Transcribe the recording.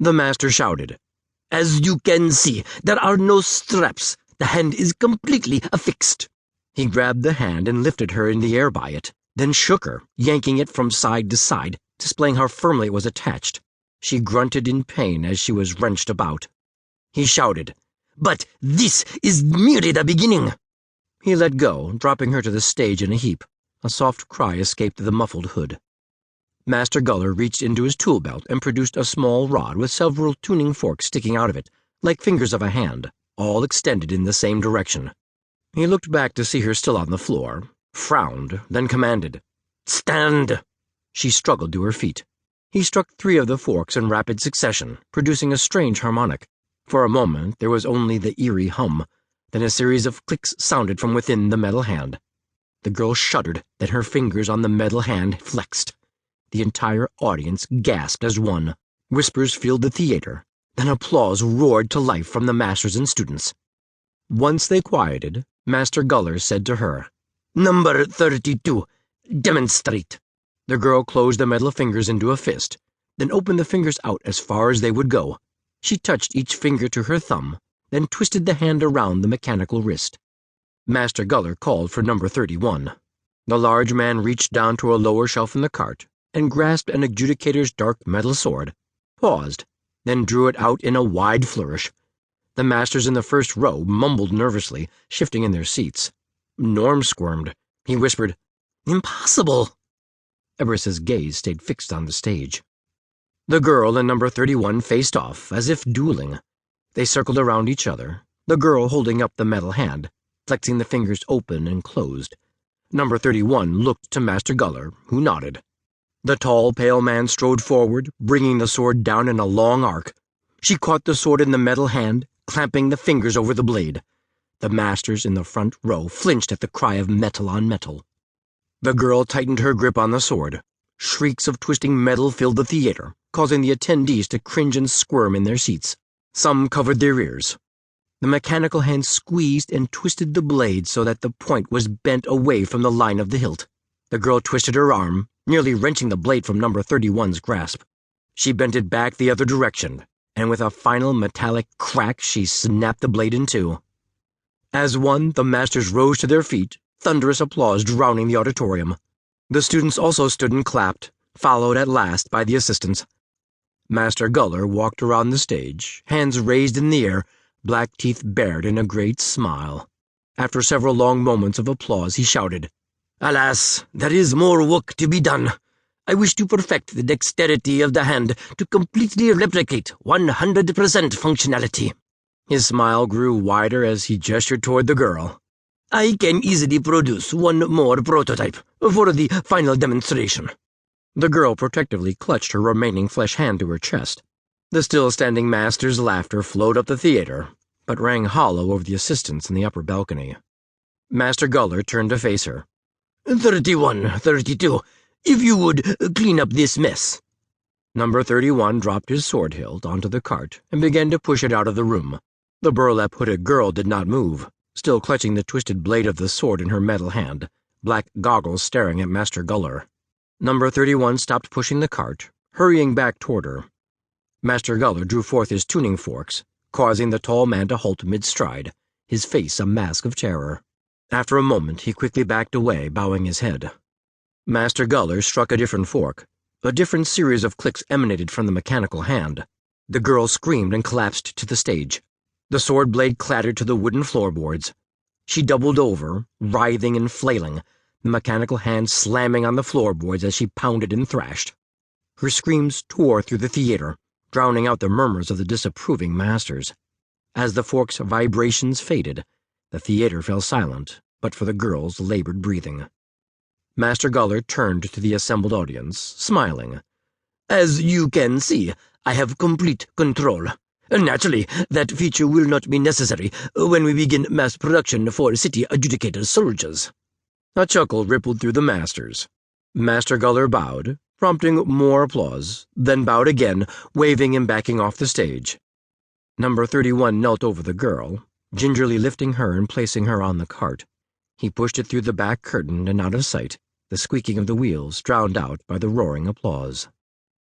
The master shouted. "As you can see, there are no straps. The hand is completely affixed." He grabbed the hand and lifted her in the air by it, then shook her, yanking it from side to side, displaying how firmly it was attached. She grunted in pain as she was wrenched about. He shouted, "But this is merely the beginning." He let go, dropping her to the stage in a heap. A soft cry escaped the muffled hood. Master Guller reached into his tool belt and produced a small rod with several tuning forks sticking out of it, like fingers of a hand, all extended in the same direction. He looked back to see her still on the floor, frowned, then commanded, "Stand!" She struggled to her feet. He struck 3 of the forks in rapid succession, producing a strange harmonic. For a moment there was only the eerie hum, then a series of clicks sounded from within the metal hand. The girl shuddered, then her fingers on the metal hand flexed. The entire audience gasped as one. Whispers filled the theater. Then applause roared to life from the masters and students. Once they quieted, Master Guller said to her, "Number 32, demonstrate." The girl closed the metal fingers into a fist, then opened the fingers out as far as they would go. She touched each finger to her thumb, then twisted the hand around the mechanical wrist. Master Guller called for number 31. The large man reached down to a lower shelf in the cart and grasped an adjudicator's dark metal sword, paused, then drew it out in a wide flourish. The masters in the first row mumbled nervously, shifting in their seats. Norm squirmed. He whispered, "Impossible!" Ebberis's gaze stayed fixed on the stage. The girl and number 31 faced off, as if dueling. They circled around each other, the girl holding up the metal hand, flexing the fingers open and closed. Number 31 looked to Master Guller, who nodded. The tall, pale man strode forward, bringing the sword down in a long arc. She caught the sword in the metal hand, clamping the fingers over the blade. The masters in the front row flinched at the cry of metal on metal. The girl tightened her grip on the sword. Shrieks of twisting metal filled the theater, causing the attendees to cringe and squirm in their seats. Some covered their ears. The mechanical hand squeezed and twisted the blade so that the point was bent away from the line of the hilt. The girl twisted her arm, nearly wrenching the blade from number 31's grasp. She bent it back the other direction, and with a final metallic crack she snapped the blade in two. As one, the masters rose to their feet, thunderous applause drowning the auditorium. The students also stood and clapped, followed at last by the assistants. Master Guller walked around the stage, hands raised in the air, black teeth bared in a great smile. After several long moments of applause, he shouted, "Alas, there is more work to be done. I wish to perfect the dexterity of the hand to completely replicate 100% functionality." His smile grew wider as he gestured toward the girl. "I can easily produce one more prototype for the final demonstration." The girl protectively clutched her remaining flesh hand to her chest. The still-standing master's laughter flowed up the theater, but rang hollow over the assistants in the upper balcony. Master Guller turned to face her. 31, 32, if you would clean up this mess." Number 31 dropped his sword hilt onto the cart and began to push it out of the room. The burlap hooded girl did not move, still clutching the twisted blade of the sword in her metal hand, black goggles staring at Master Guller. Number 31 stopped pushing the cart, hurrying back toward her. Master Guller drew forth his tuning forks, causing the tall man to halt mid-stride, his face a mask of terror. After a moment, he quickly backed away, bowing his head. Master Guller struck a different fork. A different series of clicks emanated from the mechanical hand. The girl screamed and collapsed to the stage. The sword blade clattered to the wooden floorboards. She doubled over, writhing and flailing, the mechanical hand slamming on the floorboards as she pounded and thrashed. Her screams tore through the theater, drowning out the murmurs of the disapproving masters. As the fork's vibrations faded, the theater fell silent, but for the girl's labored breathing. Master Guller turned to the assembled audience, smiling. "As you can see, I have complete control. Naturally, that feature will not be necessary when we begin mass production for city adjudicator soldiers." A chuckle rippled through the masters. Master Guller bowed, prompting more applause, then bowed again, waving and backing off the stage. Number 31 knelt over the girl, gingerly lifting her and placing her on the cart. He pushed it through the back curtain and out of sight, the squeaking of the wheels drowned out by the roaring applause.